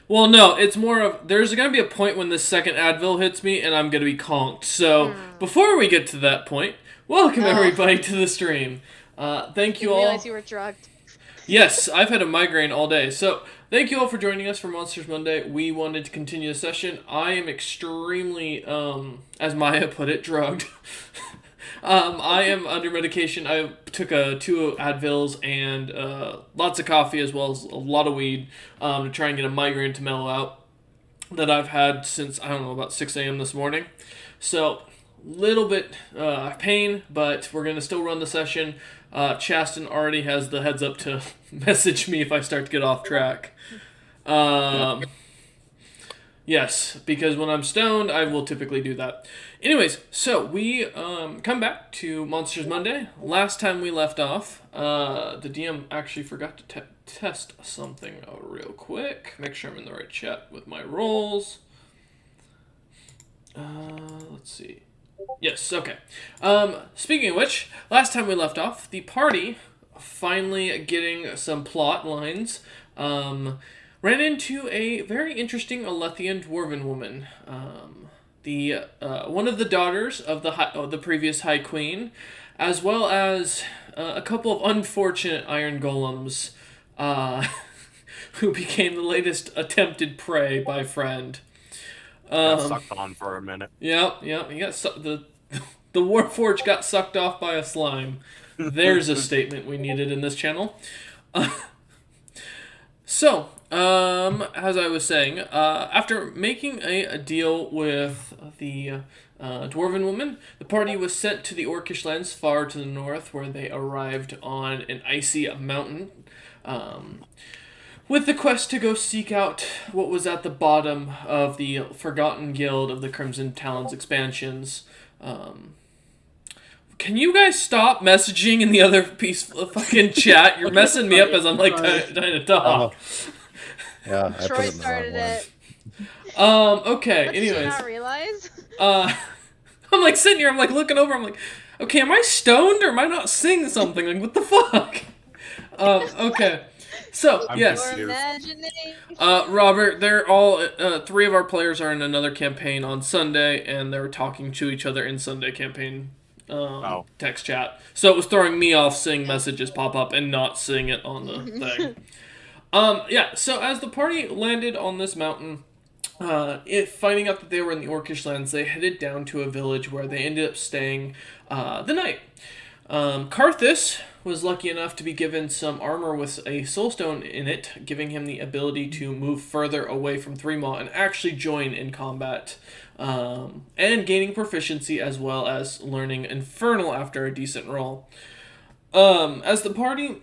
Well, no, it's more of there's going to be a point when the second Advil hits me and I'm going to be conked. So before we get to that point, welcome everybody to the stream. Thank you Didn't all. realize you were drugged. Yes, I've had a migraine all day. So thank you all for joining us for Monsters Monday. We wanted to continue the session. I am extremely, as Maya put it, drugged. I am under medication. I took 2 Advils and lots of coffee as well as a lot of weed to try and get a migraine to mellow out that I've had since, I don't know, about 6 a.m. this morning. So, little bit pain, but we're going to still run the session. Chasten already has the heads up to message me if I start to get off track. Yes, because when I'm stoned, I will typically do that. Anyways, so we come back to Monsters Monday. Last time we left off, the DM actually forgot to test something real quick. Make sure I'm in the right chat with my rolls. Let's see. Yes, okay. Speaking of which, last time we left off, the party finally getting some plot lines. Ran into a very interesting Alethian dwarven woman. The one of the daughters of the previous High Queen, as well as a couple of unfortunate Iron Golems, who became the latest attempted prey by Friend. Got sucked on for a minute. Yep. He got the Warforged got sucked off by a slime. There's a statement we needed in this channel. So, as I was saying, after making a deal with the dwarven woman, the party was sent to the Orcish lands far to the north, where they arrived on an icy mountain, with the quest to go seek out what was at the bottom of the Forgotten Guild of the Crimson Talons expansions. Can you guys stop messaging in the other piece of fucking chat? You're messing me up as I'm like trying to talk. Yeah, I Troy put it in the started wrong it. Okay, Did you anyways. not realize? I'm like sitting here, I'm like looking over, I'm like, okay, am I stoned or am I not seeing something? Like, what the fuck? Okay. So, yes. Your imagination. Robert, they're all, 3 of our players are in another campaign on Sunday, and they're talking to each other in Sunday campaign text chat. So it was throwing me off seeing messages pop up and not seeing it on the thing. Yeah, so as the party landed on this mountain, finding out that they were in the Orcish lands, they headed down to a village where they ended up staying the night. Karthus was lucky enough to be given some armor with a soulstone in it, giving him the ability to move further away from Threemaw and actually join in combat, and gaining proficiency as well as learning Infernal after a decent roll. As the party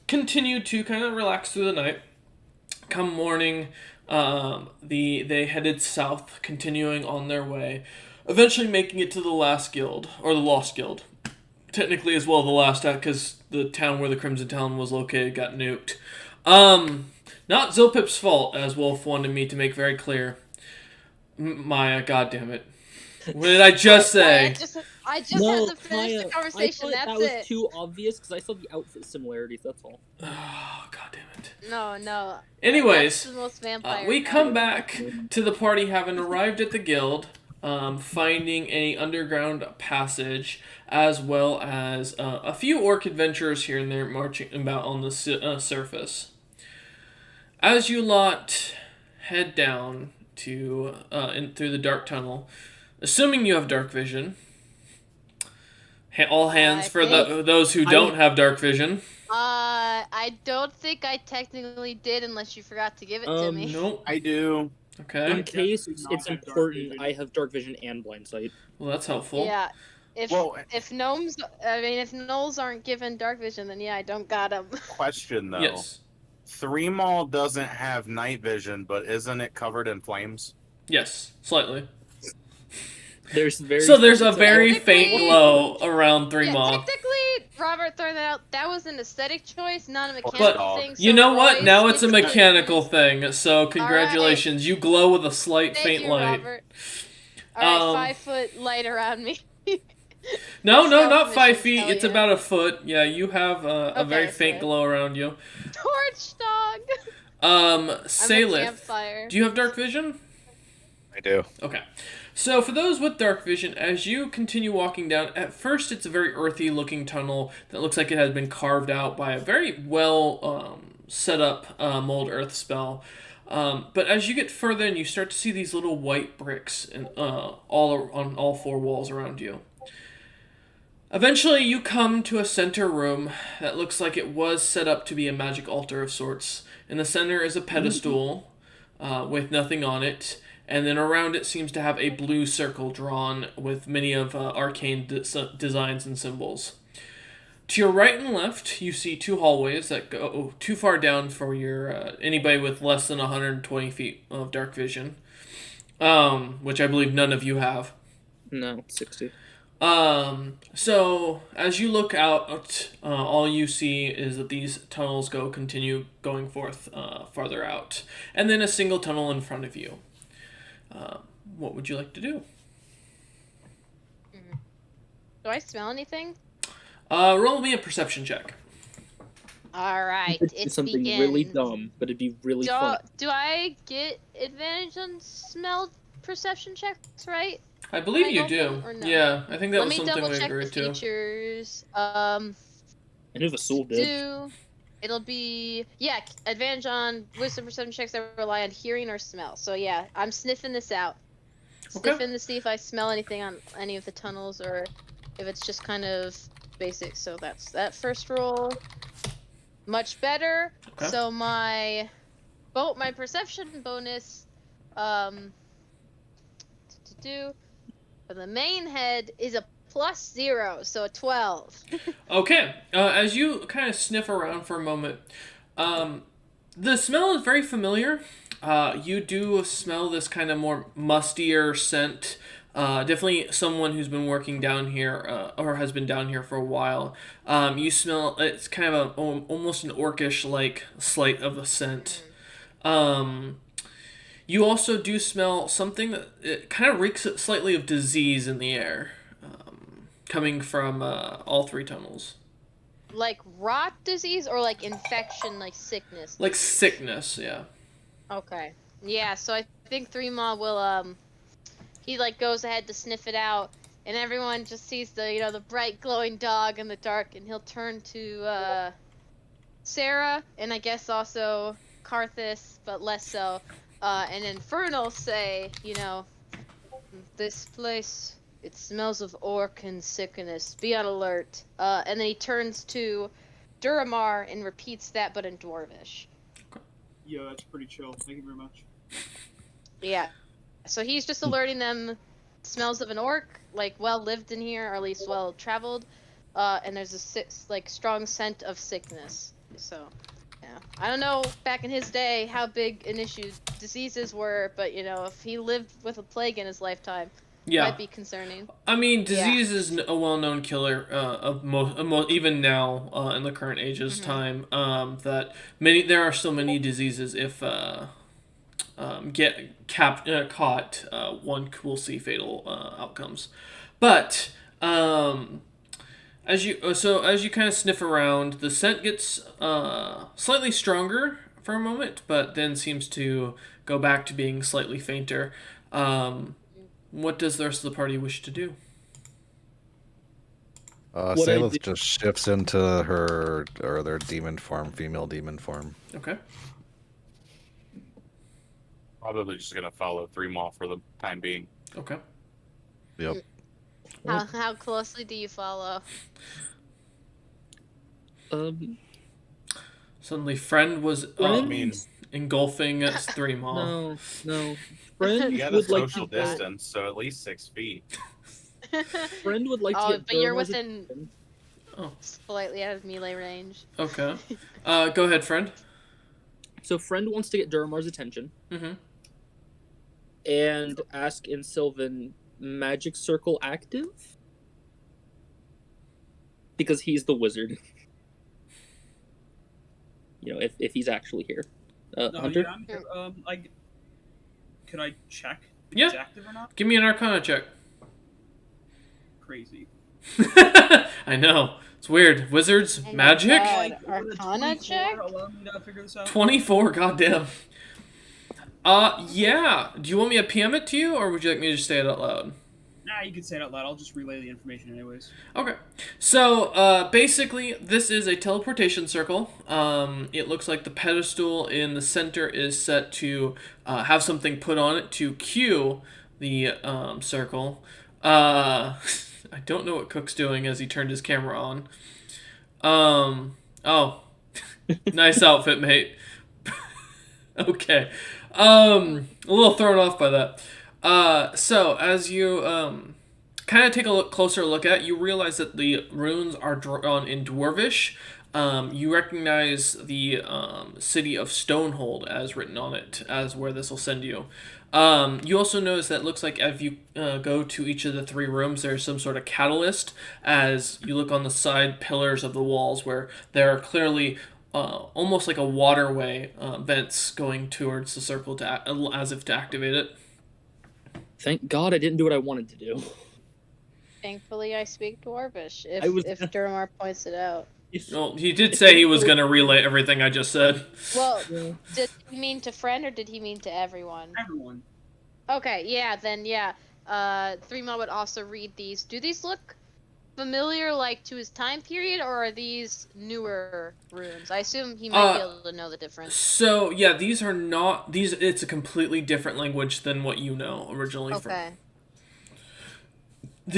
continued to kind of relax through the night, come morning, they headed south, continuing on their way, eventually making it to the last guild, or the Lost Guild. Technically as well the last because the town where the Crimson Talon was located got nuked. Not Zilpip's fault, as Wolf wanted me to make very clear. Maya, goddammit. What did I just say? I just had to finish the conversation. I thought That's that it. was too obvious because I saw the outfit similarities. That's all. Oh, goddammit. No. Anyways, That's the most vampire we now. come back to the party having arrived at the guild, finding a underground passage, as well as a few orc adventurers here and there marching about on the surface. As you lot head down to through the dark tunnel, assuming you have dark vision, all hands for those who don't have dark vision. I don't think I technically did unless you forgot to give it to me. Nope. I do. Okay. In case it's important, I have dark vision and blind sight. Well, that's helpful. Yeah. If gnolls aren't given dark vision, then yeah, I don't got them. Question though. Yes. Threemaw doesn't have night vision, but isn't it covered in flames? Yes. Slightly. There's a very faint glow around Threemaw. Yeah, technically, Robert throwing that out, that was an aesthetic choice, not a mechanical thing. You know what? Now it's a mechanical thing, so congratulations. Right. You glow with a slight faint light. Robert. Alright, 5 foot light around me. No, not 5 feet. It's about a foot. Yeah, you have a very faint glow around you. Torch dog! I'm a Salith, campfire. do you have dark vision? I do. Okay. So for those with dark vision, as you continue walking down, at first it's a very earthy looking tunnel that looks like it has been carved out by a very well set up mold earth spell. But as you get further in, you start to see these little white bricks on all four walls around you. Eventually, you come to a center room that looks like it was set up to be a magic altar of sorts. In the center is a pedestal with nothing on it, and then around it seems to have a blue circle drawn with many of arcane designs and symbols. To your right and left, you see two hallways that go too far down for your anybody with less than 120 feet of dark vision, which I believe none of you have. No, 60. So as you look out, all you see is that these tunnels continue going forth, farther out, and then a single tunnel in front of you. What would you like to do? Do I smell anything? Roll me a perception check. All right, It's it something begins. really dumb, but it'd be really fun. Do I get advantage on smell perception checks, right? I believe Am I you golfing do. or no? Yeah, I think that Let was me something double we check the agreed to. features. And if a soul did. It'll be advantage on wisdom perception checks that rely on hearing or smell. So yeah, I'm sniffing this out. Okay. Sniffing to see if I smell anything on any of the tunnels or if it's just kind of basic. So that's that first roll. Much better. Okay. So my perception bonus for the main head is a +0, so a 12. Okay, as you kind of sniff around for a moment, the smell is very familiar. You do smell this kind of more mustier scent. Definitely someone who's been working down here, or has been down here for a while. You smell, it's kind of almost an orcish-like slight of a scent. You also do smell something that it kind of reeks slightly of disease in the air. Coming from all three tunnels. Like rot disease or like infection, like sickness? Like sickness, yeah. Okay. Yeah, so I think Three Maw will, he like goes ahead to sniff it out, and everyone just sees the bright glowing dog in the dark, and he'll turn to, Sarah, and I guess also Karthus, but less so, and Infernal say, this place... It smells of orc and sickness. Be on alert. And then he turns to Duramar and repeats that, but in Dwarvish. Yo, that's pretty chill. Thank you very much. Yeah. So he's just alerting them. Smells of an orc, like well lived in here, or at least well traveled. And there's a strong scent of sickness. So, yeah. I don't know back in his day how big an issue diseases were, but if he lived with a plague in his lifetime. Yeah. Might be concerning. I mean, disease is a well-known killer of most, even now in the current age's time. That there are still many diseases. If caught, one will see fatal outcomes. But as you kind of sniff around, the scent gets slightly stronger for a moment, but then seems to go back to being slightly fainter. What does the rest of the party wish to do? Salith just shifts into their demon form, female demon form. Okay. Probably just gonna follow Three Maw for the time being. Okay. Yep. How closely do you follow? Suddenly, friend was engulfing Three Maw. No. Friend You got a would like social to distance, so at least 6 feet. Friend would like to get but you're Duramar's within attention. slightly out of melee range. Okay. Go ahead, friend. So friend wants to get Duramar's attention Mm-hmm. and ask in Sylvan, magic circle active? Because he's the wizard. If he's actually here. Hunter? Yeah, I'm here. Could I check if Yeah. it's active or not? Give me an Arcana check. Crazy. I know. It's weird. Wizards, Oh my magic? God. With a Arcana 24, check? Allow me to figure this out. 24, goddamn. Yeah. Do you want me to PM it to you, or would you like me to just say it out loud? Nah, you can say it out loud. I'll just relay the information anyways. Okay. So, basically, this is a teleportation circle. It looks like the pedestal in the center is set to have something put on it to cue the circle. I don't know what Cook's doing as he turned his camera on. Oh. Nice outfit, mate. Okay. A little thrown off by that. So, as you kind of take a closer look at it, you realize that the runes are drawn in Dwarvish. You recognize the city of Stonehold as written on it, as where this will send you. You also notice that it looks like if you go to each of the 3 rooms, there's some sort of catalyst as you look on the side pillars of the walls where there are clearly almost like a waterway vents going towards the circle as if to activate it. Thank God I didn't do what I wanted to do. Thankfully, I speak Dwarvish, if Durmar points it out. Well, he did say he was going to relay everything I just said. Well, did he mean to friend or did he mean to everyone? Everyone. Okay, yeah, then yeah. 3-Mal would also read these. Do these look familiar, like, to his time period, or are these newer runes? I assume he might be able to know the difference. So, yeah, these are not... It's a completely different language than what you know originally from... Okay.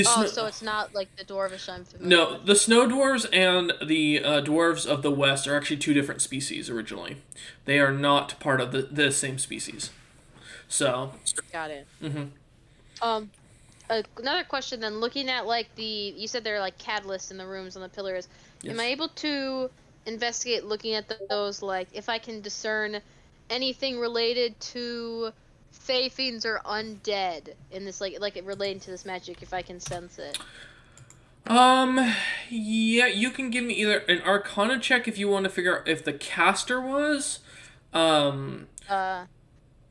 So it's not like the Dwarvish I'm familiar No, with. the Snow Dwarves and the Dwarves of the West are actually 2 different species originally. They are not part of the same species. So... Got it. Mm-hmm. Another question then, looking at, like, you said there are, like, catalysts in the rooms on the pillars. Yes. Am I able to investigate looking at those, like, if I can discern anything related to Fey Fiends or undead in this, like it relating to this magic, if I can sense it? Yeah, you can give me either an Arcana check if you want to figure out if the caster was,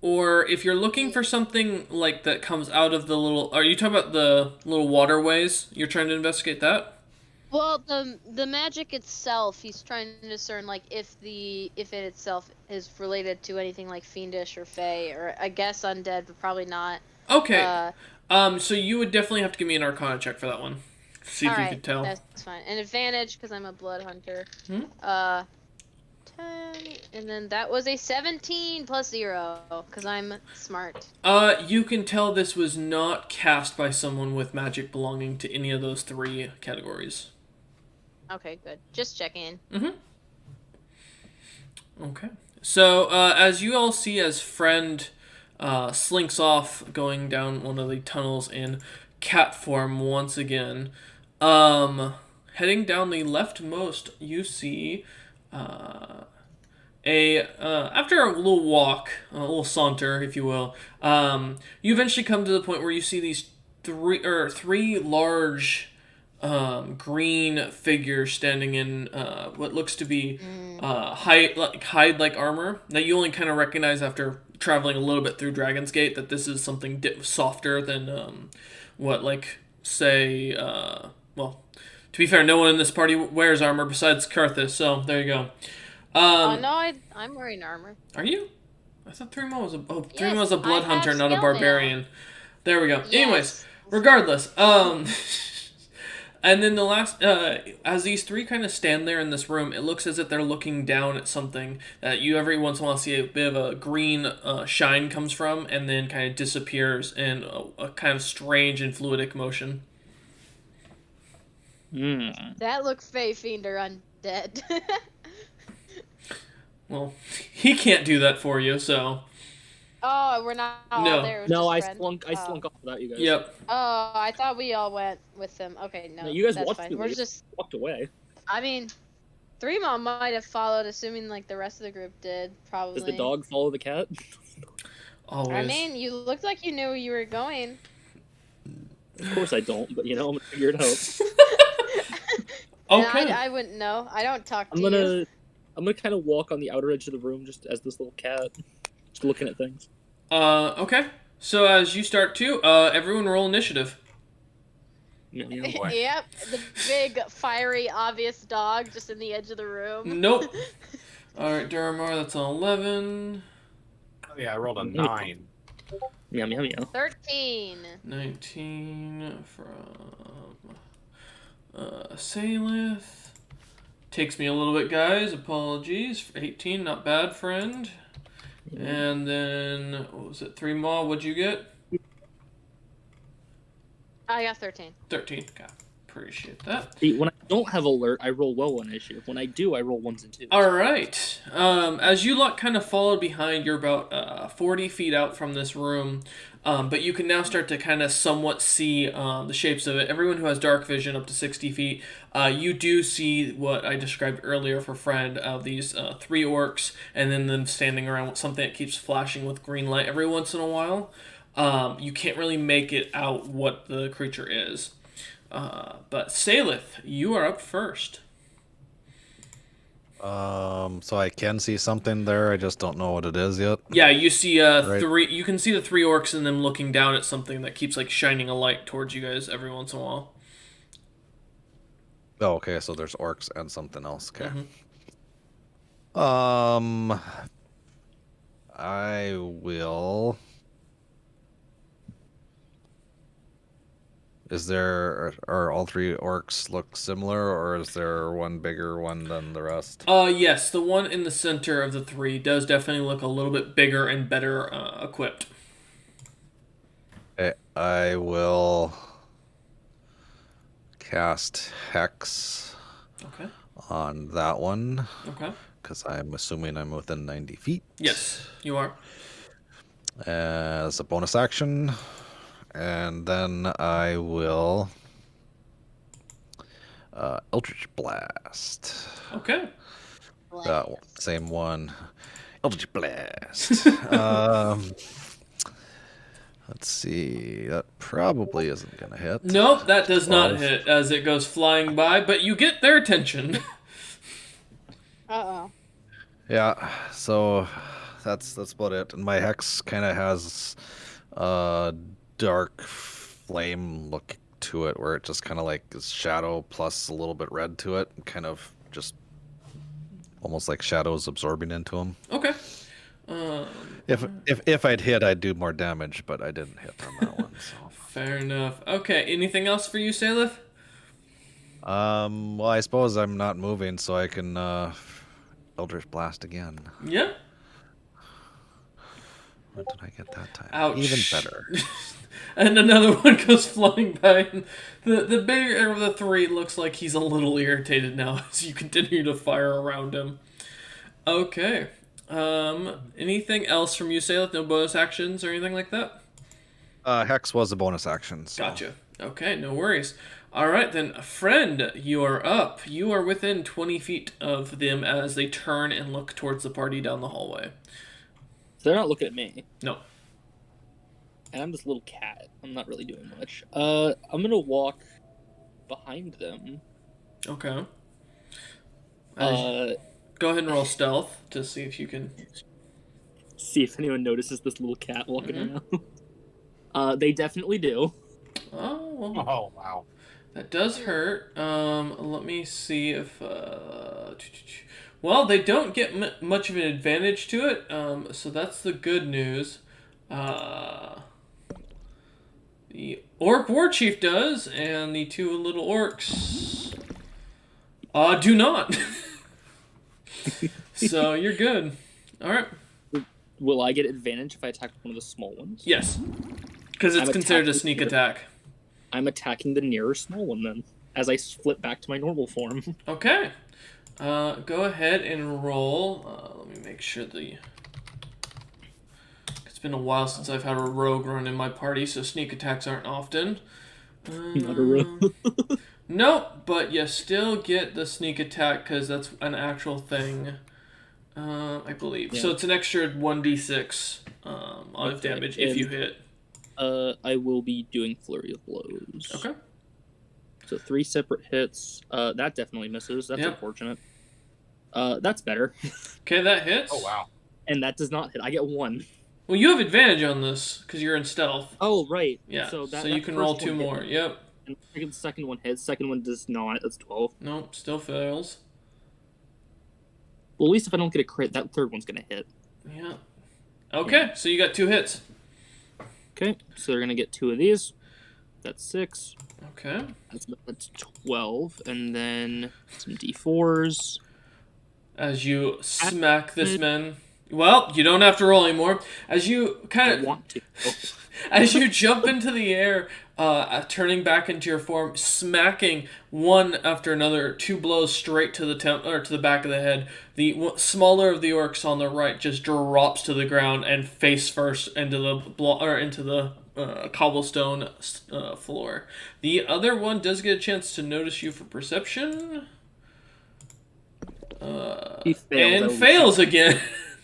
or if you're looking for something like that comes out of the little... Are you talking about the little waterways? You're trying to investigate that? Well, the magic itself, he's trying to discern, like, if it itself is related to anything like fiendish or fey, or I guess undead, but probably not. Okay. So you would definitely have to give me an Arcana check for that one. See if you could tell. That's fine. An advantage because I'm a blood hunter. 10, and then that was a 17 plus 0 because I'm smart. You can tell this was not cast by someone with magic belonging to any of those 3 categories. Okay, good. Just checking. Mm-hmm. Okay. So, as you all see as Friend slinks off going down one of the tunnels in cat form once again, heading down the leftmost, you see after a little walk, a little saunter, if you will, you eventually come to the point where you see these 3 large green figures standing in what looks to be hide-like armor that you only kind of recognize after traveling a little bit through Dragon's Gate, that this is something softer than well, to be fair, no one in this party wears armor besides Karthus, so there you go. No, I'm wearing armor. Are you? I thought 3-Mal was Yes, was a blood I have hunter, not a skill barbarian. mail. There we go. Yes. Anyways, regardless, and then the last, as these 3 kind of stand there in this room, it looks as if they're looking down at something that you every once in a while see a bit of a green shine comes from, and then kind of disappears in a kind of strange and fluidic motion. That looks Fey Fiend or undead. Well, he can't do that for you, so... Oh, we're not all No. there. It was No, just I Friend. slunk off without you guys. Yep. Oh, I thought we all went with them. Okay, no. No, you guys that's watched fine. me We're leave. just. Walked away. I mean, 3-Mal might have followed, assuming like the rest of the group did. Probably. Does the dog follow the cat? Always. I mean, you looked like you knew where you were going. Of course I don't, but you know, I'm gonna figure it out. Okay. And I wouldn't know. I don't talk to I'm you. gonna kind of walk on the outer edge of the room just as this little cat, just looking at things. Okay. So as you start to, everyone roll initiative. Meow, meow. Boy. Yep, the big, fiery, obvious dog just in the edge of the room. Nope. All right, Duramar, that's an 11. Oh, yeah, I rolled a 9. Meow, meow, meow. 13. 19 from Salith. Takes me a little bit, guys. Apologies. 18, not bad, friend. And then, what was it? 3 Maw, what'd you get? I got 13. 13. God, appreciate that. See, when I don't have alert, I roll well on issue. When I do, I roll 1s and 2s. All right. As you lot kind of followed behind, you're about 40 feet out from this room, but you can now start to kind of somewhat see the shapes of it. Everyone who has dark vision up to 60 feet, you do see what I described earlier for Friend of these 3 orcs, and then them standing around with something that keeps flashing with green light every once in a while. You can't really make it out what the creature is. But Salith, you are up first. So I can see something there. I just don't know what it is yet. Yeah, you see Right. 3. You can see the 3 orcs and them looking down at something that keeps like shining a light towards you guys every once in a while. Oh, okay. So there's orcs and something else. Okay. Mhm. I will. Are all 3 orcs look similar, or is there one bigger one than the rest? Yes, the one in the center of the 3 does definitely look a little bit bigger and better equipped. Okay, I will cast Hex Okay. on that one, Okay. because I'm assuming I'm within 90 feet. Yes, you are. As a bonus action. And then I will Eldritch Blast. Okay. That one, same one. Eldritch Blast. Let's see. That probably isn't gonna hit. Nope, that does not 12. hit as it goes flying by, but you get their attention. Uh-oh. Yeah. So that's about it. And my hex kind of has dark flame look to it, where it just kind of like is shadow plus a little bit red to it, and kind of just almost like shadows absorbing into them. Okay. If I'd hit, I'd do more damage, but I didn't hit on that one. So. Fair enough. Okay, anything else for you, Salith? Well, I suppose I'm not moving, so I can Eldritch Blast again. Yeah. What did I get that time? Ouch. Even better. And another one goes flying by. And the bigger of the 3 looks like he's a little irritated now as you continue to fire around him. Okay. Anything else from you, Salith? No bonus actions or anything like that? Hex was a bonus action. So. Gotcha. Okay, no worries. All right, then, Friend, you are up. You are within 20 feet of them as they turn and look towards the party down the hallway. So they're not looking at me. No. And I'm this little cat. I'm not really doing much. I'm gonna walk behind them. Okay. Uh, Go ahead and roll stealth to see if you can... see if anyone notices this little cat walking Mhm. around. They definitely do. Oh, well, Oh, wow. that does hurt. Let me see if... Well, they don't get much of an advantage to it, so that's the good news. The Orc War Chief does, and the 2 little orcs do not. So you're good. All right. Will I get advantage if I attack one of the small ones? Yes, because it's I'm considered a attacking sneak the- attack. I'm attacking the nearer small one then, as I flip back to my normal form. Okay. Go ahead and roll. Let me make sure It's been a while since I've had a rogue run in my party, so sneak attacks aren't often. Not a rogue. Nope, but you still get the sneak attack because that's an actual thing. I believe. Yeah. So it's an extra 1d6 of Okay, damage if and- you hit. I will be doing Flurry of Blows. Okay. So 3 separate hits. That definitely misses. That's Yep. unfortunate. That's better. Okay, that hits. Oh, wow. And that does not hit. I get 1. Well, you have advantage on this because you're in stealth. Oh, right. Yeah. So, So, that you that can first roll one 2 hit more. me. Yep. The second one hits. Second one does not. That's 12. Nope, still fails. Well, at least if I don't get a crit, that third one's gonna hit. Yeah. Okay, so you got 2 hits. Okay, so they're gonna get 2 of these. That's 6. Okay. That's 12, and then some d4s. As you smack this man. Well, you don't have to roll anymore. As you I kind of, want to. as you jump into the air, turning back into your form, smacking one after another, 2 blows straight to the to the back of the head. The smaller of the orcs on the right just drops to the ground and face first into the cobblestone floor. The other one does get a chance to notice you for perception. He fails. And fails again.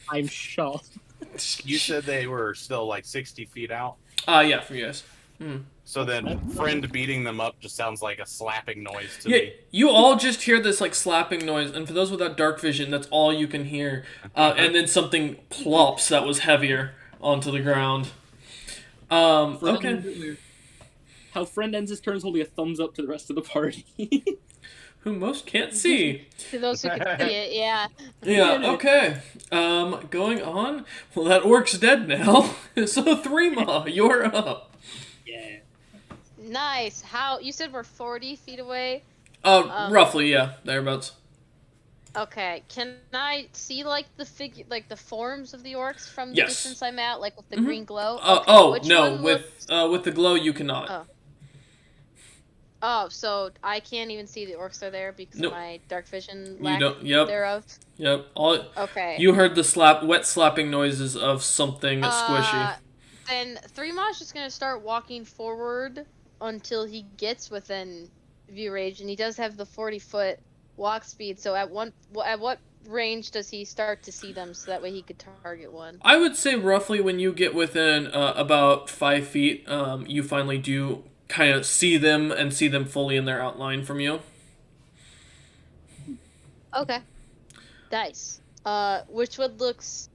I'm shocked. You said they were still like 60 feet out. Yeah, from you guys. So then, friend beating them up just sounds like a slapping noise to Yeah, me. you all just hear this like slapping noise, and for those without dark vision, that's all you can hear. And then something plops that was heavier onto the ground. Okay. How friend ends his turns holding a thumbs up to the rest of the party. Who most can't see. To those who can see it, yeah. Yeah, okay. Going on. Well, that orc's dead now. So, 3 you're up. Yeah. Nice. How you said we're 40 feet away? Roughly, yeah, thereabouts. Okay. Can I see like the forms of the orcs from the Yes. distance I'm at, like with the green glow? Which no, one with the glow you cannot. Oh, so I can't even see the orcs are there because Nope. of my dark vision You lack don't. Yep. thereof. Yep. Okay. You heard the wet slapping noises of something squishy. Then 3Ma's just gonna start walking forward until he gets within view range, and he does have the 40-foot walk speed. So at what range does he start to see them, so that way he could target one? I would say roughly when you get within about 5 feet, you finally do kind of see them and see them fully in their outline from you. Okay. Nice. Which one looks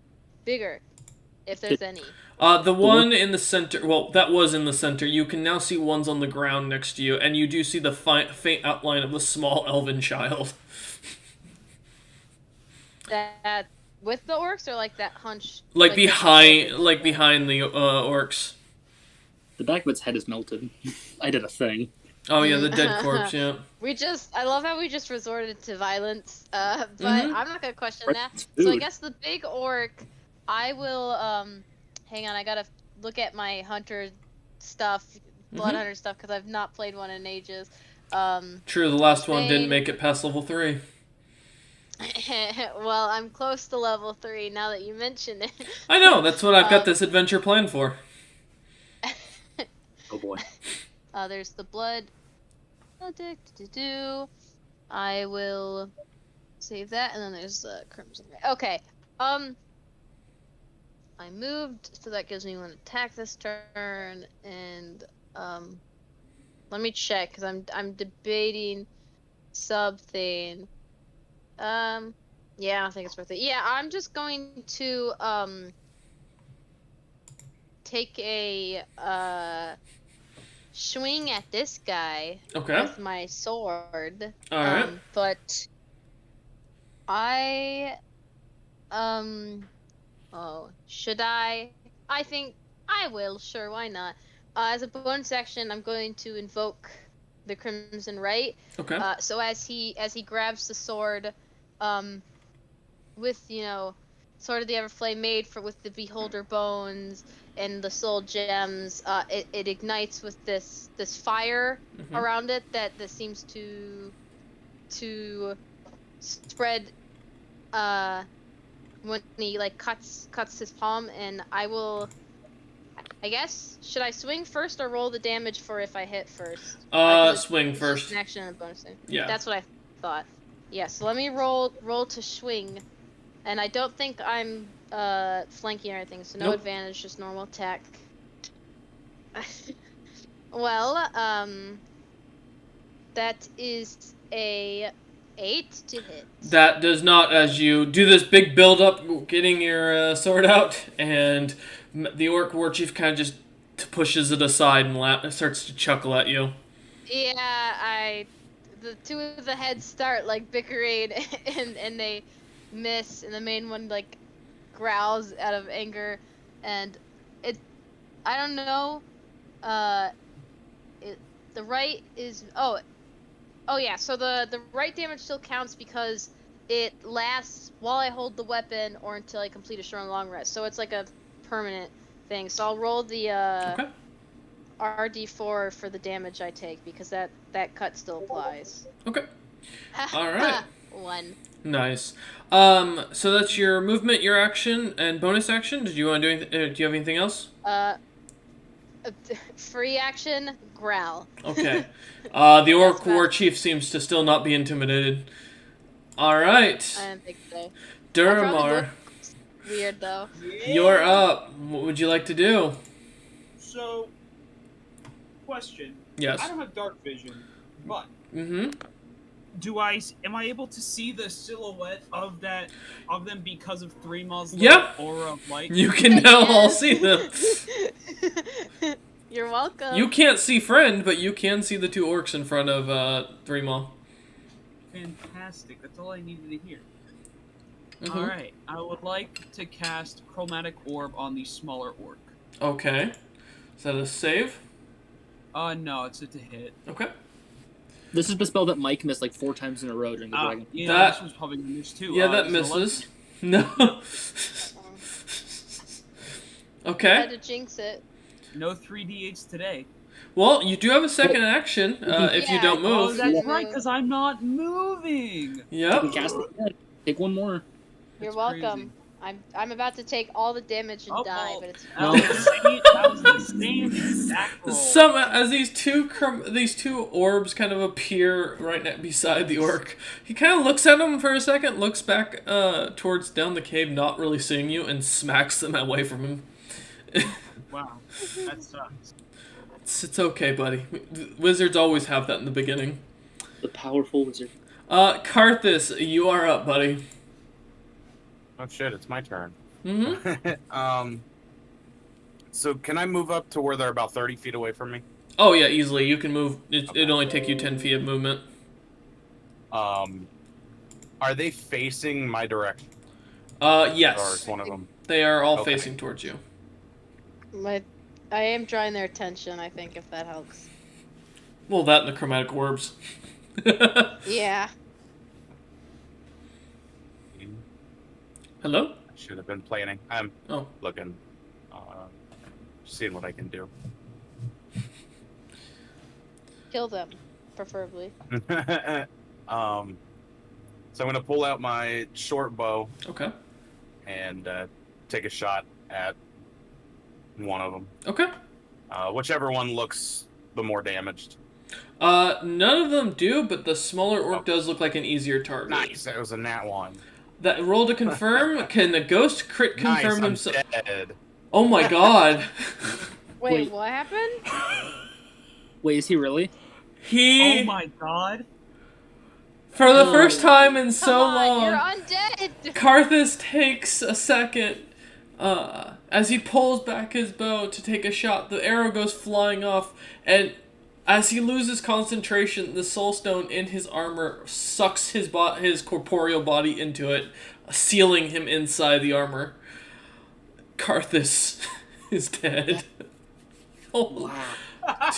bigger, if there's any? The one in the center, well, that was in the center. You can now see ones on the ground next to you, and you do see the faint outline of a small elven child. That with the orcs, or like that hunch? Behind the orcs. The back of its head is melted. I did a thing. Oh yeah, the dead corpse, yeah. I love how we just resorted to violence, but I'm not gonna question that. Dude. So I guess the big orc, I will, hang on, I gotta look at my hunter stuff, blood hunter stuff, because I've not played one in ages. True, the last one didn't make it past level 3. Well, I'm close to level 3 now that you mention it. I know, that's what I've got this adventure planned for. Oh boy. There's the blood. I will save that, and then there's the crimson. Okay. I moved, so that gives me one attack this turn, and let me check because I'm debating something. Yeah, I don't think it's worth it. Yeah, I'm just going to take a swing at this guy with my sword. All right. But should I? I think I will. Sure, why not? As a bonus action, I'm going to invoke the Crimson Right. Okay. So as he grabs the sword, with Sword of the Everflame made with the Beholder bones and the soul gems, it ignites with this fire around it that seems to spread when he cuts his palm. And I guess, should I swing first or roll the damage for if I hit first? Swing It's first. just an action and a bonus thing. Yeah. That's what I thought. Yeah, so let me roll to swing. And I don't think I'm flanking or anything, so no Nope. advantage, just normal attack. Well, that is a 8 to hit. That does not, as you do this big build up, getting your sword out, and the orc war chief kind of just pushes it aside and starts to chuckle at you. Yeah, the two of the heads start like bickering, and they miss, and the main one like growls out of anger, and I don't know, the right is oh yeah, so the right damage still counts because it lasts while I hold the weapon or until I complete a short and long rest, so it's like a permanent thing. So I'll roll the Okay. RD4 for the damage I take because that cut still applies. Okay. All right. 1. Nice. So that's your movement, your action, and bonus action. Did you want to do anything? Do you have anything else? Free action, growl. Okay. The Orc That's War fast. Chief seems to still not be intimidated. All right. I don't think so. Duramar, Weird though. you're up. What would you like to do? So, question. Yes. I don't have dark vision, but Mm-hmm. am I able to see the silhouette of them because of 3Maw's Yeah. aura of light? You can now all see them. You're welcome. You can't see Friend, but you can see the two orcs in front of 3Maw. Fantastic. That's all I needed to hear. Mhm. Alright, I would like to cast Chromatic Orb on the smaller orc. Okay. Is that a save? No, it's a to hit. Okay. This is the spell that Mike missed like 4 times in a row during the dragon. Yeah, That- this one's probably gonna miss too. Yeah, that so misses. No. I Okay. had to jinx it. No 3d8s today. Well, you do have a second action if you Yeah, don't Oh, move. that's Yeah. right, because I'm not moving. You Yep. can cast it again. Take one more. You're That's welcome. I'm about to take all the damage and Oh, die, well, but it's That was the same exact roll. Some as these two orbs kind of appear beside the orc, he kind of looks at them for a second, looks back towards down the cave, not really seeing you, and smacks them away from him. Wow, that sucks. It's okay, buddy. Wizards always have that in the beginning. The powerful wizard. Karthus, you are up, buddy. Oh shit, it's my turn. Mm-hmm. So can I move up to where they're about 30 feet away from me? Oh yeah, easily. You can move. It'd Okay. only take you 10 feet of movement. Are they facing my direction? Or is Yes. one of them? They are all Okay. facing towards you. I am drawing their attention, I think, if that helps. Well, that and the chromatic orbs. Yeah. Hello? Should have been planning. I'm Oh. looking, seeing what I can do. Kill them, preferably. So I'm gonna pull out my short bow Okay. and take a shot at one of them. Okay. Whichever one looks the more damaged. None of them do, but the smaller orc does look like an easier target. Nice, that was a nat one. That roll to confirm. Can the ghost crit Nice, confirm I'm himself? dead. Oh my god. Wait, Wait. what happened? Wait, is he really? He Oh my god. for the first time in so Come on, long. you're undead! Karthus takes a second as he pulls back his bow to take a shot. The arrow goes flying off, and as he loses concentration, the soul stone in his armor sucks his corporeal body into it, sealing him inside the armor. Karthus is dead. Oh,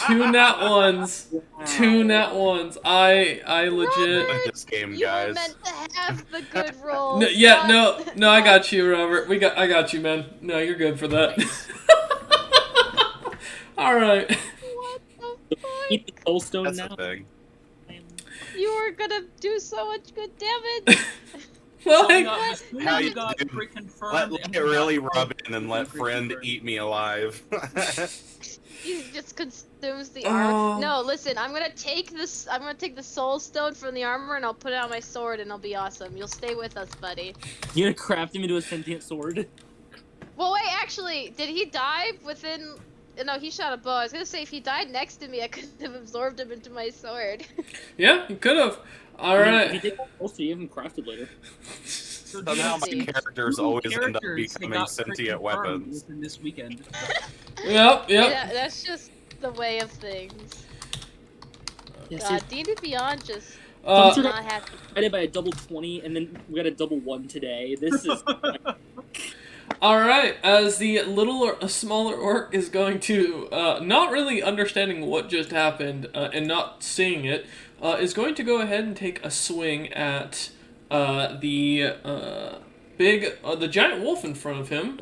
two nat ones. Two nat ones. I legit. Robert, This game, You were guys. meant to have the good rolls. No, I got you, Robert. I got you, man. No, you're good for that. All right. What the fuck? Eat the soulstone That's now. the thing. You were gonna do so much good damage. Well, We I, got this- we How you got do? pre-confirmed Let and it we really got rub in and let friend pre-confirmed. eat me alive. He just consumes the Oh. armor. No, listen. I'm gonna take this. I'm gonna take the soul stone from the armor and I'll put it on my sword and it'll be awesome. You'll stay with us, buddy. You're gonna craft him into a sentient sword. Well, wait. Actually, did he die within? No, he shot a bow. I was gonna say if he died next to me, I could have absorbed him into my sword. yeah, you could have. All If you right. take that also, you have him crafted later. So Somehow my Easy. characters always end up characters they becoming got sentient pre-confirmed weapons. within this weekend. Yep. Yeah, that's just the way of things. Yes, God, D&D Beyond just Uh, does not have. divided by a double 20, and then we got a double 1 today. This is all right, as the smaller orc is going to, not really understanding what just happened and not seeing it, is going to go ahead and take a swing at the giant wolf in front of him.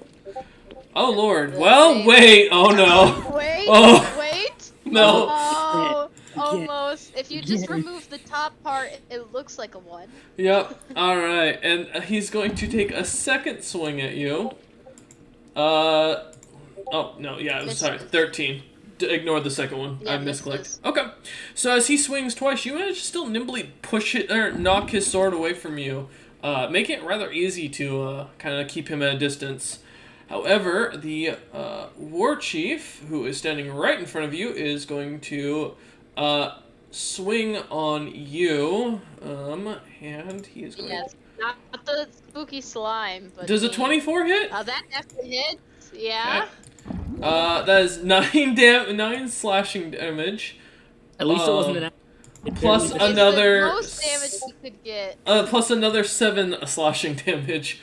Oh lord! Well, wait! Oh no! Wait, Oh. wait. No! Oh, Again. almost. If you just Again. remove the top part, it looks like a 1. Yep. All right, and he's going to take a second swing at you. Oh no! Yeah, Misses. sorry. 13. Ignore the second one. Yeah, I misclicked. misses. Okay. So as he swings twice, you manage to still nimbly push it or knock his sword away from you, making it rather easy to kind of keep him at a distance. However, the war chief, who is standing right in front of you, is going to swing on you, and he is going. Yes, not the spooky slime, but. Does a the- 24 hit? Oh, that definitely hits. Yeah. That is 9 slashing damage. at least it wasn't an. It plus barely- It's another the most damage you could get. Plus another 7 slashing damage.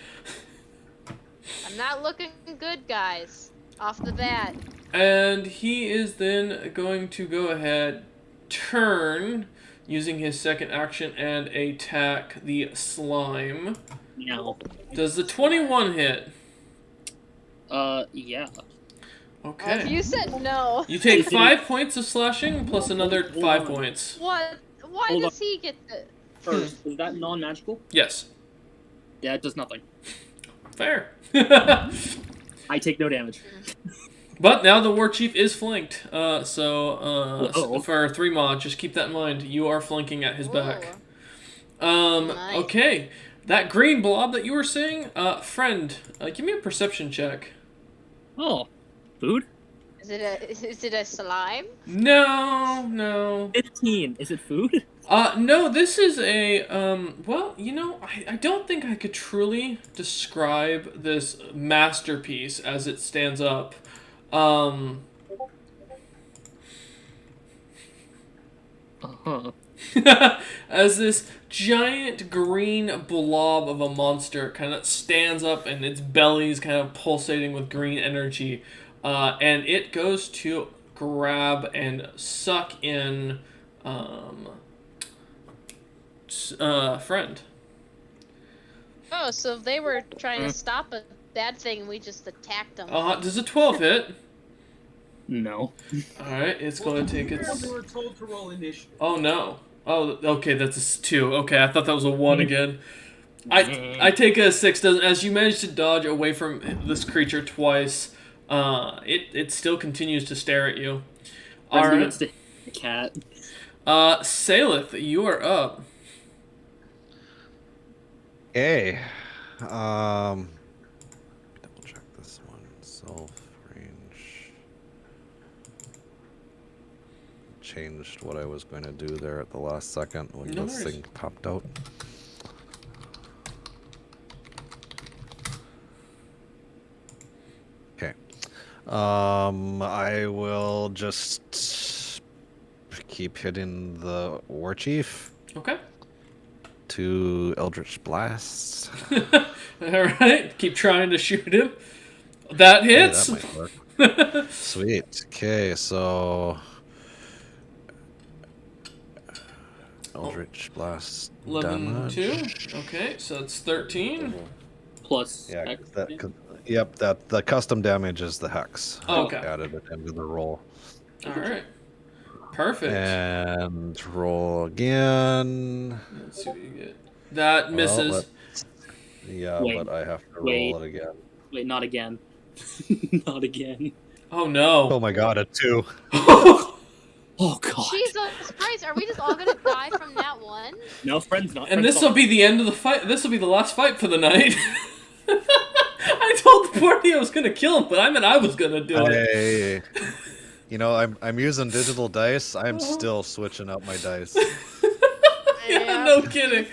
I'm not looking good, guys. Off the bat. And he is then going to go ahead, turn, using his second action, and attack the slime. No. Does the 21 hit? Yeah. Okay. You said no. You take 5 points of slashing, plus another 5 points. What? Why Hold does he get the? First, is that non-magical? Yes. Yeah, it does nothing. Fair. I take no damage. But now the war chief is flanked. Whoa. For 3 mod, just keep that in mind. You are flanking at his back. Nice. Okay. That green blob that you were seeing, friend, give me a perception check. Oh, food? Is it a slime? No. 15. Is it food? No, this is a, well, I don't think I could truly describe this masterpiece as it stands up. Uh-huh. As this giant green blob of a monster kind of stands up and its belly's kind of pulsating with green energy, and it goes to grab and suck in friend. Oh, so they were trying to stop a bad thing and we just attacked them. Does a 12 hit? No. Alright, it's going to take its... We were told to roll initiative. Oh no. Oh, okay, that's a 2. Okay, I thought that was a 1 again. I take a 6. As you manage to dodge away from this creature twice, it still continues to stare at you. Alright. Gets to hit the cat. Salith, you are up. Okay. Double check this one. Self range. Changed what I was going to do there at the last second when No this worries. thing popped out. Okay. I will just keep hitting the war chief. Okay. 2 Eldritch Blasts. Alright, keep trying to shoot him. That Hey, hits. that might work. Sweet. Okay, so Eldritch Blast 11, damage. 2. Okay, so it's 13. Plus Yeah, X. yep. That the custom damage is the hex. Oh, okay. Added it into the roll. Alright. Perfect. And roll again. Let's see what you get. That misses. Yeah, Wait, but I have to wait. roll it again. Wait, not again. Not again. Oh no. Oh my god, a 2. Oh god. Jesus Christ, are we just all gonna die from that one? No, friend's not. And friend's this will not. be the end of the fight. This will be the last fight for the night. I told the party I was gonna kill him, but I meant I was gonna do it. Hey, you know, I'm using digital dice. I'm still switching out my dice. Yeah, No kidding.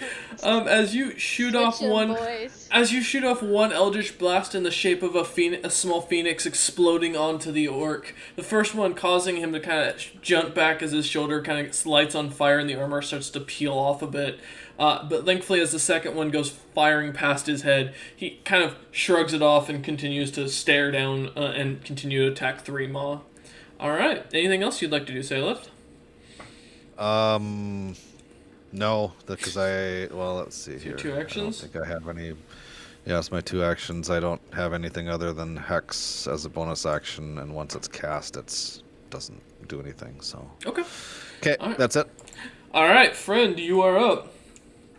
As you shoot off Switch 'em, one, boys. as you shoot off one Eldritch Blast in the shape of a small phoenix exploding onto the orc, the first one causing him to kind of jump back as his shoulder kind of lights on fire and the armor starts to peel off a bit. But thankfully, as the second one goes firing past his head, he kind of shrugs it off and continues to stare down and continue to attack 3 Maw. Alright, anything else you'd like to do, Saylift? No, because let's see here. 2 actions? I don't think I have any. Yes, my 2 actions. I don't have anything other than Hex as a bonus action, and once it's cast, it doesn't do anything. So. Okay. Okay, All right. that's it. Alright, friend, you are up.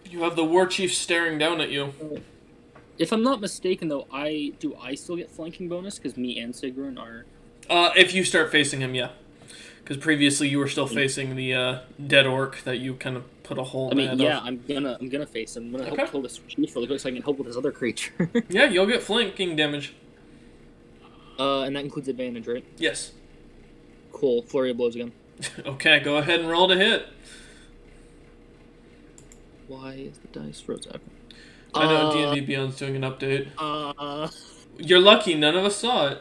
You have the war chief staring down at you. If I'm not mistaken, though, I still get flanking bonus because me and Sigrun are. If you start facing him, yeah. Because previously you were still facing the dead orc that you kind of put a hole in the head of. I'm gonna face him. I'm gonna Okay. help kill this chief really quick so I can help with this other creature. Yeah, you'll get flanking damage. And that includes advantage, right? Yes. Cool. Flurry of blows again. Okay, go ahead and roll to hit. Why is the dice frozen? I know D&D Beyond's doing an update. Uh. You're lucky, none of us saw it.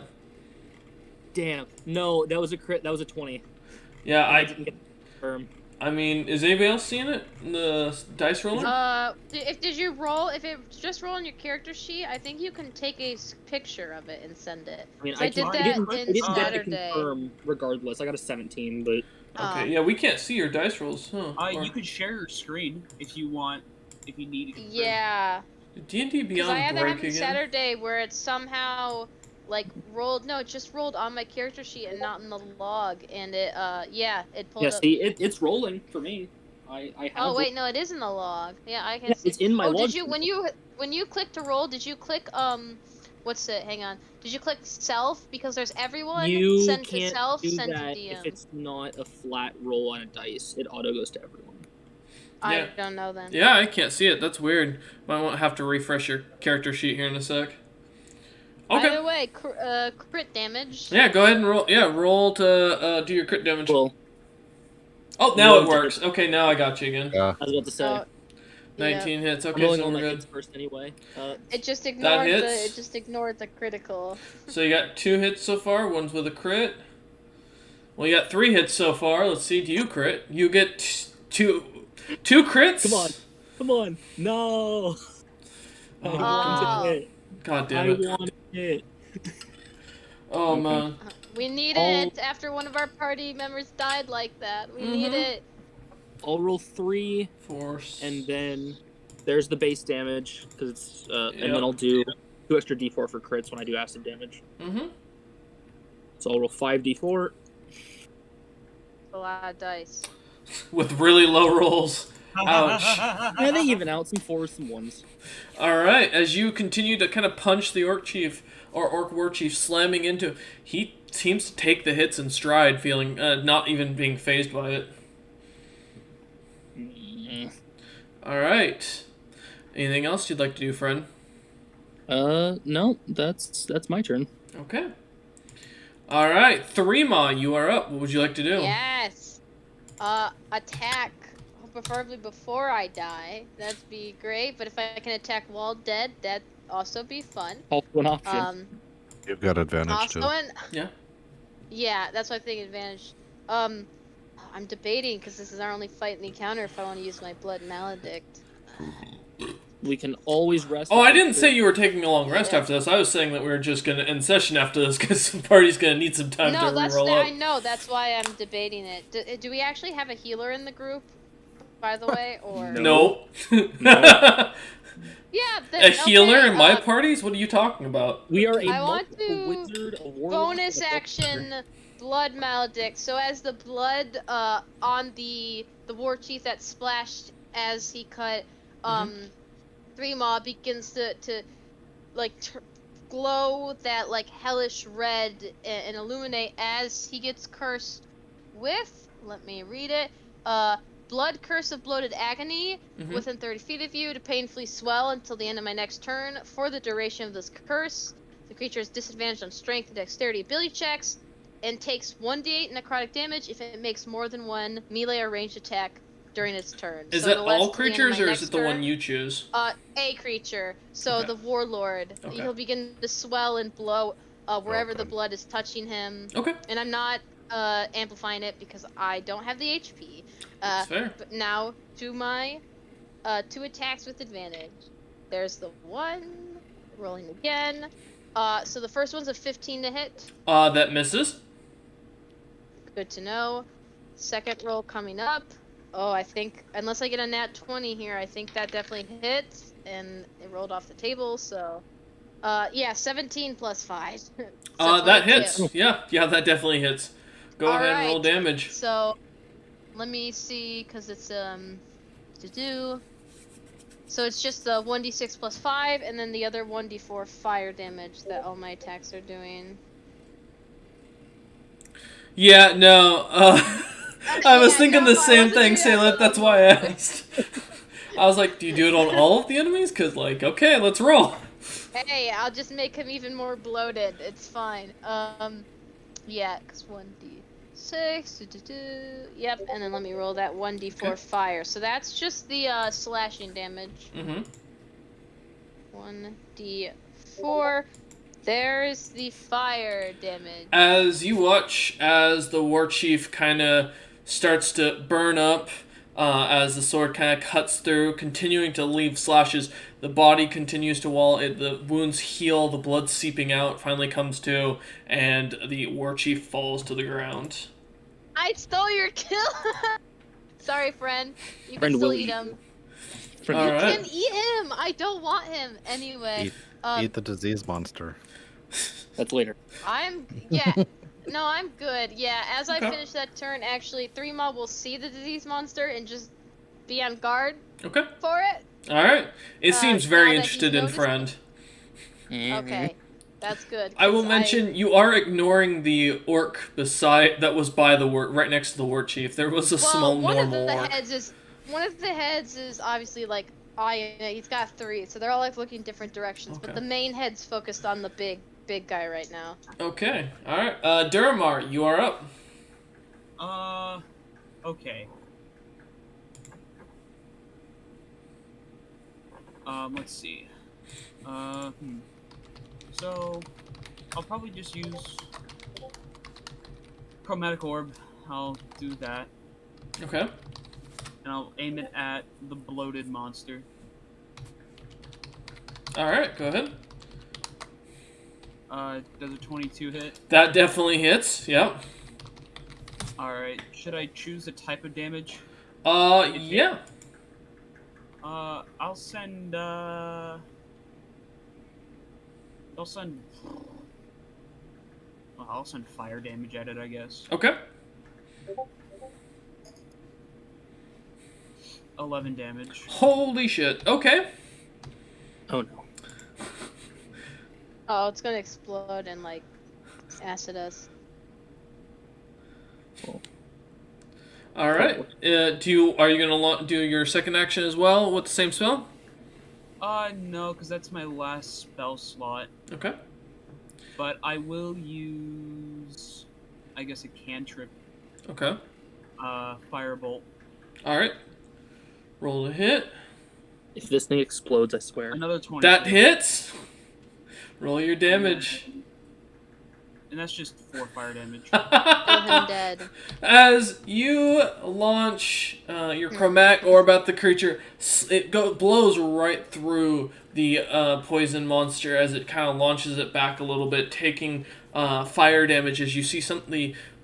Damn. No, that was a crit. That was a 20. Yeah, I didn't get confirm. I mean, is anybody else seeing it? The dice roller? Did you roll? If it just roll on your character sheet, I think you can take a picture of it and send it. I mean, 'Cause I did that didn't in get to Saturday. confirm regardless. I got a 17, but Okay, yeah, we can't see your dice rolls, huh? Or- You could share your screen if you want, if you need to. Yeah. Did D&D Because I had Beyond that break happen again? Saturday where it somehow like rolled. No, it just rolled on my character sheet and not in the log, and it it pulled yeah. up. See, it's rolling for me. I have. Oh wait, no, it is in the log. Yeah, I can Yeah, see. it's in my log. Did you when you click to roll? Did you click what's it? Hang on. Did you click self because there's everyone? You Send to can't self. do Send that to DM. if it's not a flat roll on a dice. It auto goes to everyone. I Yeah. don't know then. Yeah, I can't see it. That's weird. Might have to refresh your character sheet here in a sec. Okay. By the way, crit damage. Yeah, go ahead and roll. Yeah, roll to do your crit damage. Well, Oh, now it roll to- works. Okay, now I got you again. Yeah. I was about to say. Oh, yeah. 19 hits. I'm Okay, rolling so all we're my good. hits first anyway. It just ignored hits. it just ignored the critical. So you got 2 hits so far. One's with a crit. Well, you got 3 hits so far. Let's see. Do you crit? You get two crits. Come on. No. I Oh. wanted it. God I damn it. wanted it. Oh man. We need Oh. it after one of our party members died like that. We need Mhm. it. I'll roll 3, Force. and then there's the base damage because it's and Yep. then I'll do 2 extra d4 for crits when I do acid damage. Mm-hmm. So I'll roll 5d4. A lot of dice. With really low rolls. Ouch. Yeah, they even out some 4s, some 1s. All right. As you continue to kind of punch the orc chief or orc war chief, slamming into, he seems to take the hits in stride, feeling not even being phased by it. All right. Anything else you'd like to do, friend? No, that's my turn. Okay. All right, 3 Maw, you are up. What would you like to do? Yes. Attack. Preferably before I die. That'd be great. But if I can attack while dead, that'd also be fun. Also an option. You've got advantage Also too. Yeah. Yeah, that's why I think advantage. I'm debating because this is our only fight in the encounter. If I want to use my blood maledict. We can always rest. Oh, I didn't say you were taking a long rest Yeah. after this. I was saying that we were just going to end session after this because the party's going to need some time No, to that's reroll up. I know. That's why I'm debating it. Do we actually have a healer in the group? By the way, or No. yeah, A healer okay, in my parties? What are you talking about? We are a I want multiple to wizard, a warlock, bonus and a action blood maledict. So as the blood on the war chief that splashed as he cut 3 Maw begins to like glow that like hellish red and illuminate as he gets cursed with, let me read it, blood curse of bloated agony within 30 feet of you to painfully swell until the end of my next turn. For the duration of this curse, the creature is disadvantaged on strength and dexterity ability checks and takes 1d8 necrotic damage if it makes more than one melee or ranged attack during its turn. Is So that it'll last all till the end of creatures, my or is next it the one turn. you choose? A creature. So Okay. the warlord. Okay. He'll begin to swell and blow wherever the Okay. blood is touching him. Okay, And I'm not amplifying it because I don't have the HP. that's fair. But now to my 2 attacks with advantage. There's the 1. Rolling again. So the first one's a 15 to hit. That misses. Good to know. Second roll coming up. Oh, I think, unless I get a nat 20 here, I think that definitely hits. And it rolled off the table, so. Yeah, 17 plus 5. So That 22. hits. Yeah, that definitely hits. Go ahead and roll Alright. damage. So, let me see, because it's, to do. So it's just the 1d6 plus 5, and then the other 1d4 fire damage that all my attacks are doing. Yeah, no. I was Yeah, thinking no, the I same wasn't thing, doing that Salem. for That's the why I board. asked. I was like, do you do it on all of the enemies? Because, like, okay, let's roll. Hey, I'll just make him even more bloated. It's fine. Yeah, because 1d6. Yep, and then let me roll that 1d4 Okay. fire. So that's just the slashing damage. Mm-hmm. 1d4. There's the fire damage. As you watch as the war chief kind of starts to burn up, as the sword kind of cuts through, continuing to leave slashes, the body continues to wall. The wounds heal, the blood seeping out finally comes to, and the war chief falls to the ground. I stole your kill! Sorry, friend. You can Friend still will eat eat him. Friend All You will- right. can eat him! I don't want him! Anyway. Eat the disease monster. That's later. Yeah. No, I'm good. Yeah, as I Okay. finish that turn, actually, 3-Maw will see the disease monster and just be on guard Okay. for it. All right. It seems very now that interested he's in noticed friend. Okay. That's good. I will 'cause mention you are ignoring the orc beside that was by the war right next to the war chief. There was a Well, small one of normal the orc. one of the heads is obviously like he's got 3, so they're all like looking different directions. Okay. But the main head's focused on the big guy right now. Okay. All right. Duramar, you are up. Okay. Let's see. So, I'll probably just use Chromatic Orb. I'll do that, Okay. and I'll aim it at the bloated monster. All right. Go ahead. Does a 22 hit? That definitely hits. Yep. Alright, should I choose a type of damage? Yeah. I'll send, well, I'll send fire damage at it, I guess. Okay. 11 damage. Holy shit. Okay. Oh no. Oh, it's gonna explode and like acid us. All right. Are you gonna do your second action as well with the same spell? No, because that's my last spell slot. Okay. But I will use, I guess, a cantrip, Okay. Firebolt. All right. Roll a hit. If this thing explodes, I swear. Another 20. That hits. Roll your damage. And that's just 4 fire damage. Kill him dead. As you launch your chromatic orb at the creature, it blows right through the poison monster as it kind of launches it back a little bit, taking fire damage as you see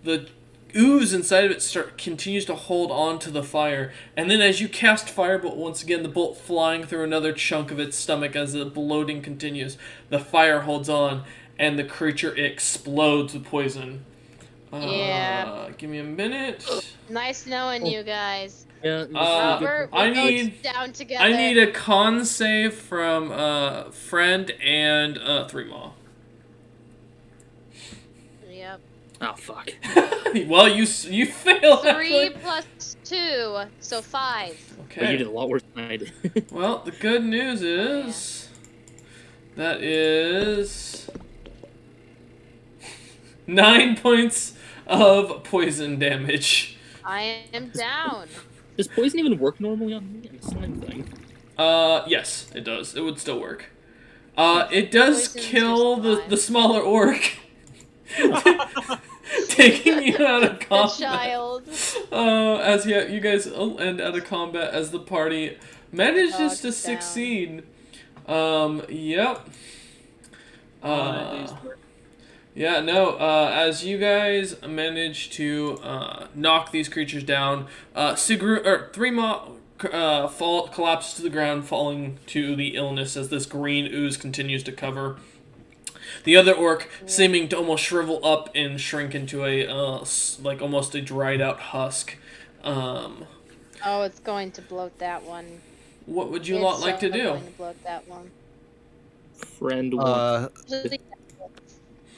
the ooze inside of it continues to hold on to the fire. And then as you cast Firebolt once again, the bolt flying through another chunk of its stomach as the bloating continues. The fire holds on, and the creature explodes with poison. Yeah. Give me a minute. Nice knowing you guys. Yeah. We're I both need- down together. I need a con save from Friend and 3-Maw. Yep. Oh fuck. Well, you failed. 3 actually. plus 2, so 5. But you Okay. did a lot worse than I did. Well, the good news is that is 9 points of poison damage. I am down. Does poison even work normally on me? I'm a slime thing. Yes, it does. It would still work. It does Poison's kill just the smaller orc. Taking you out of The combat. child. As you guys end out of combat as the party manages Dog's to down. succeed. Yep. Yeah, no, as you guys manage to knock these creatures down, Threema collapses to the ground, falling to the illness as this green ooze continues to cover. The other orc, seeming to almost shrivel up and shrink into a like almost a dried out husk. Oh, it's going to bloat that one. What would you It's lot like to do? going to bloat that one. Friend one.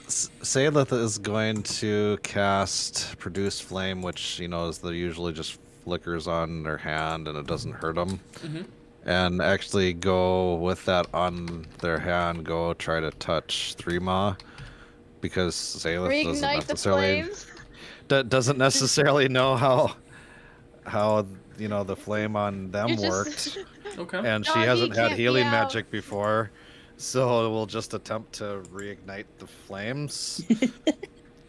Saelith is going to cast Produce Flame, which, is the usually just flickers on their hand and it doesn't hurt them. Mhm. And actually go with that on their hand, go try to touch Threema, because Saelith doesn't necessarily know how the flame on them worked. Okay. And she Doggy hasn't had can't be healing out. magic before, so we'll just attempt to reignite the flames.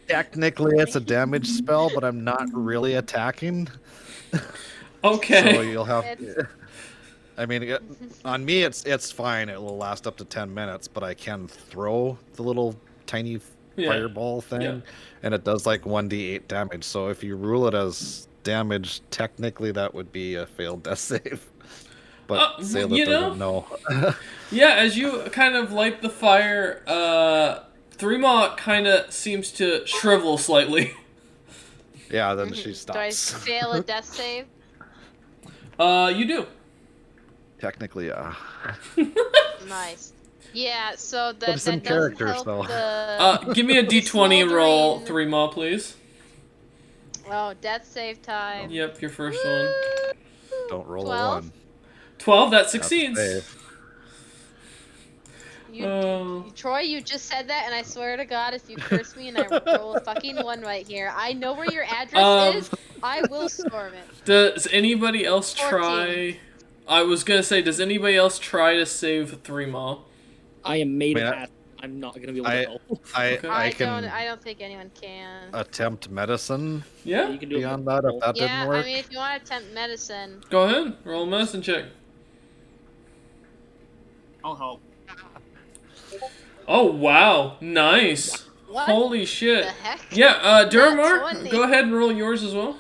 Technically, it's a damage spell, but I'm not really attacking. Okay. So you'll have. It's- I mean, on me, it's fine. It will last up to 10 minutes, but I can throw the little tiny Yeah. fireball thing, Yeah. and it does like 1d8 damage. So if you rule it as damage, technically that would be a failed death save. But Sailor doesn't know. Yeah, as you kind of light the fire, Threema kind of seems to shrivel slightly. Yeah, then she Do I stops. fail a death save? You do. Technically, yeah. Nice. Yeah, so that, But it's in that doesn't character, help so. the... Give me a d20 roll, Smoldering. Threema, please. Oh, death save time. Yep, your first one. Don't roll 12? a 1. 12, that That's succeeds. safe. Troy, you just said that, and I swear to God, if you curse me and I roll a fucking 1 right here, I know where your address is. I will storm it. Does anybody else 14. try... I was gonna say, does anybody else try to save Threema? I am made Man, of ass. I'm not gonna be able to help. Okay. I can I don't think anyone can. attempt medicine Yeah? You can do it. beyond that if that Yeah, didn't work. I mean, if you want to attempt medicine, Go ahead, roll a medicine check. I'll help. Oh, wow. Nice. what Holy shit. the heck? Yeah, Nat Duramar, 20. go ahead and roll yours as well.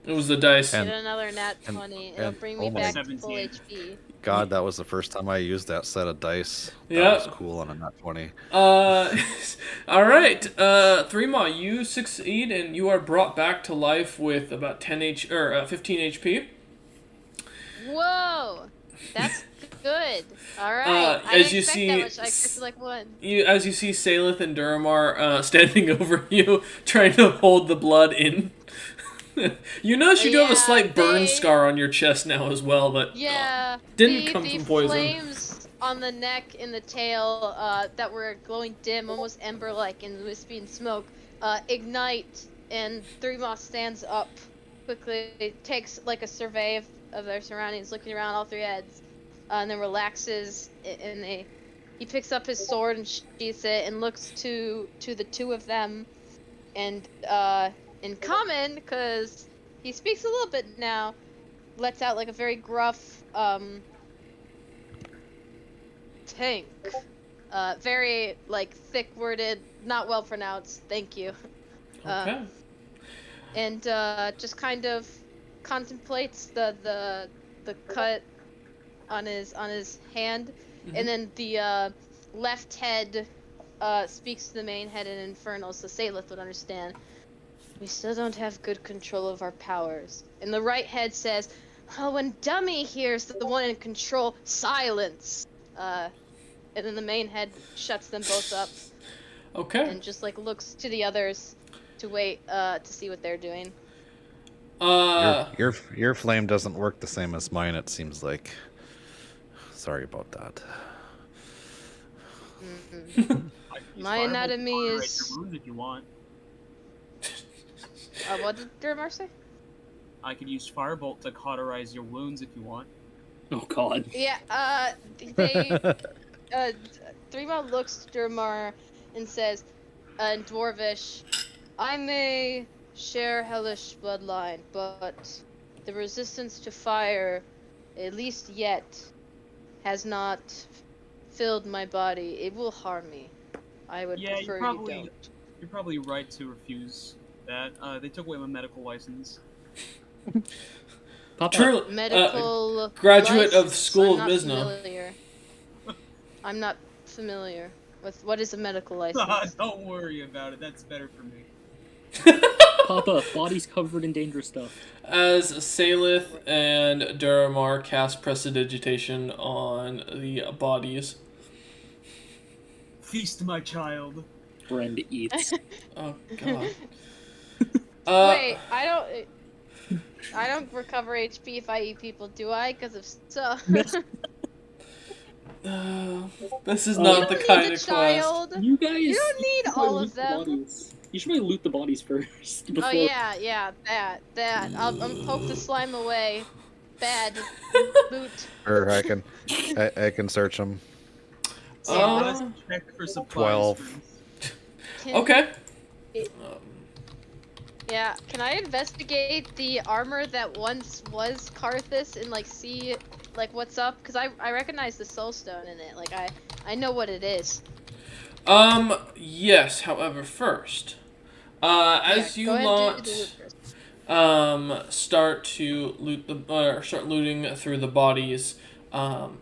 It was the dice. Get And- another nat 20. It'll and bring me almost- back to full 17. HP. God, that was the first time I used that set of dice. That Yeah. was cool on a nat 20. Alright, Threema, you succeed and you are brought back to life with about 15 HP. Whoa! That's good. Alright. I as didn't you expect see, that much. I guess like 1. As you see Saelith and Duramar standing over you, trying to hold the blood in. You notice you do have a Yeah, slight burn they- scar on your chest now as well, but Yeah. didn't the, come the from poison. flames on the neck and the tail that were glowing dim, almost ember-like and wispy and smoke, ignite, and Threema stands up quickly, takes like a survey of their surroundings, looking around all 3 heads, and then relaxes, and he picks up his sword and sheaths it, and looks to the 2 of them, and in common, because he speaks a little bit now, lets out like a very gruff tank, very like thick worded, not well pronounced, thank you, Okay. and just kind of contemplates the cut on his hand, and then the left head speaks to the main head in Infernal, so Saelith would understand. We still don't have good control of our powers. And the right head says, "Oh, when Dummy here's the one in control, silence." And then the main head shuts them both up Okay. and just like looks to the others to wait to see what they're doing. Your flame doesn't work the same as mine, it seems like. Sorry about that. My anatomy Fireball is- your wounds if you want. What did Duramar say? I could use Firebolt to cauterize your wounds if you want. Oh God. Yeah, Threema looks to Durmar and says, in Dwarvish, I may share hellish bloodline, but the resistance to fire, at least yet, has not filled my body. It will harm me. I would Yeah, prefer you don't. you're probably right to refuse that. They took away my medical license. Papa. True. Medical graduate of license, School I'm of not Mizna. familiar. I'm not familiar with what is a medical license. Don't worry about it. That's better for me. Papa, body's covered in dangerous stuff. As Salith and Duramar cast Prestidigitation on the bodies. Feast, my child. Friend eats. Oh God. Wait, I don't recover HP if I eat people, do I? Because if so, This is Oh, not you the don't kind need of the quest. child. You guys. You don't need should probably all loot of the them. bodies. You should probably loot the bodies first. Before... Oh yeah, that. I'm poke the slime away. Bad loot. Or I can search them. Let's check for supplies 12. first. Okay. Yeah, can I investigate the armor that once was Karthus and like see like what's up? Cause I recognize the soulstone in it. Like I know what it is. Yes. However, first, as Yeah, you go ahead and do the lot, loot first. start to start looting through the bodies,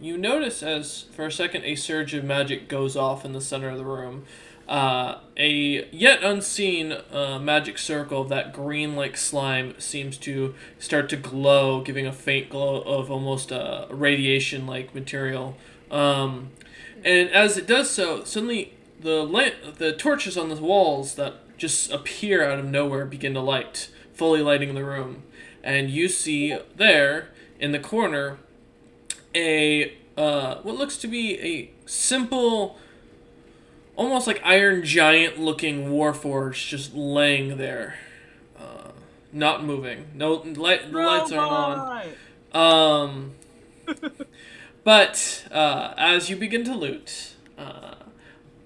you notice as for a second a surge of magic goes off in the center of the room. A yet unseen magic circle of that green-like slime seems to start to glow, giving a faint glow of almost radiation-like material. And as it does so, suddenly the torches on the walls that just appear out of nowhere begin to light, fully lighting the room. And you see there, in the corner, a what looks to be a simple, almost like Iron Giant looking Warforged just laying there. Not moving. No light, the lights aren't on. But as you begin to loot,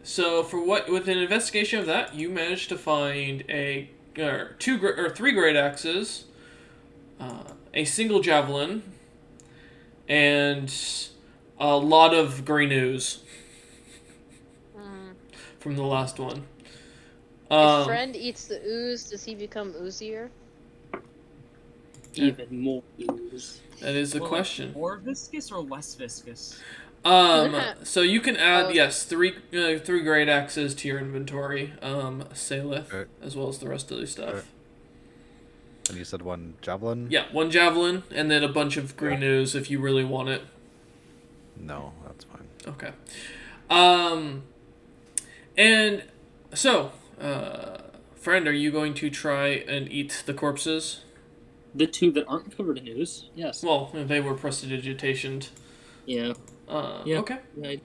so with an investigation of that, you managed to find three great axes, a single javelin, and a lot of green ooze from the last one. If friend eats the ooze, does he become oozier? Even more ooze. That is the question. More viscous or less viscous? So you can add, Oh. yes, three great axes to your inventory, Salith, Okay. as well as the rest of the stuff. Okay. And you said one javelin? Yeah, one javelin, and then a bunch of green ooze if you really want it. No, that's fine. Okay. And so, friend, are you going to try and eat the corpses? The two that aren't covered in ooze, yes. Well, they were prestidigitationed. Yeah. Yeah. Okay. Yeah.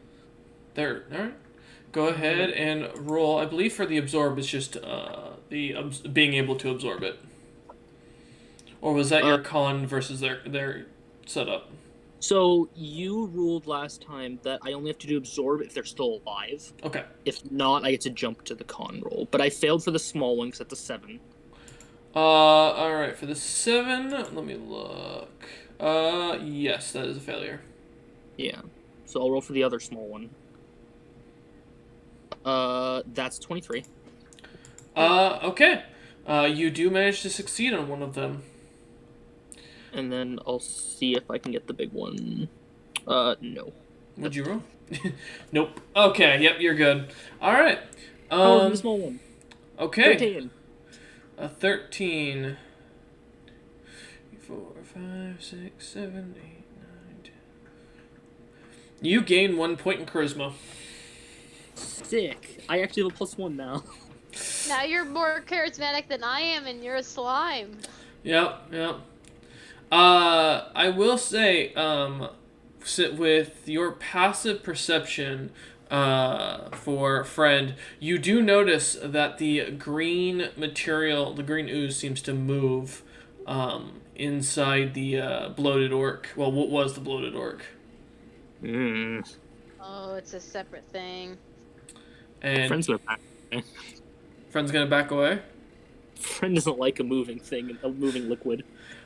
There. All right. Go ahead and roll. I believe for the absorb, it's just being able to absorb it. Or was that your con versus their setup? So you ruled last time that I only have to do absorb if they're still alive. Okay. If not, I get to jump to the con roll. But I failed for the small one because that's a 7. All right. For the 7, let me look. Yes, that is a failure. Yeah. So I'll roll for the other small one. That's 23. Okay. You do manage to succeed on one of them. And then I'll see if I can get the big one. No. Would you roll? Nope. Okay. Yep. You're good. All right. Oh, the small one. Okay. 13. A 13. 4, 5, 6, 7, 8, 9, 10. You gain 1 point in charisma. Sick. I actually have a +1 now. Now you're more charismatic than I am, and you're a slime. Yep. I will say, with your passive perception, for friend, you do notice that the green material, the green ooze, seems to move, inside the bloated orc. Well, what was the bloated orc? Oh, it's a separate thing. And Friend's gonna friend's gonna back away. Friend doesn't like a moving thing, a moving liquid.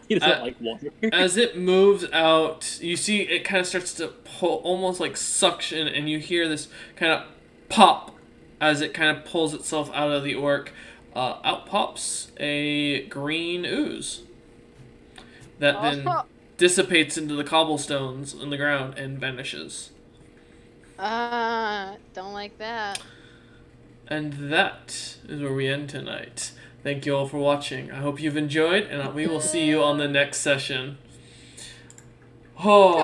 He doesn't like water. As it moves out, you see it kind of starts to pull, almost like suction, and you hear this kind of pop as it kind of pulls itself out of the orc. Out pops a green ooze that then dissipates into the cobblestones in the ground and vanishes. Don't like that. And that is where we end tonight. Thank you all for watching. I hope you've enjoyed, and we will see you on the next session. Oh.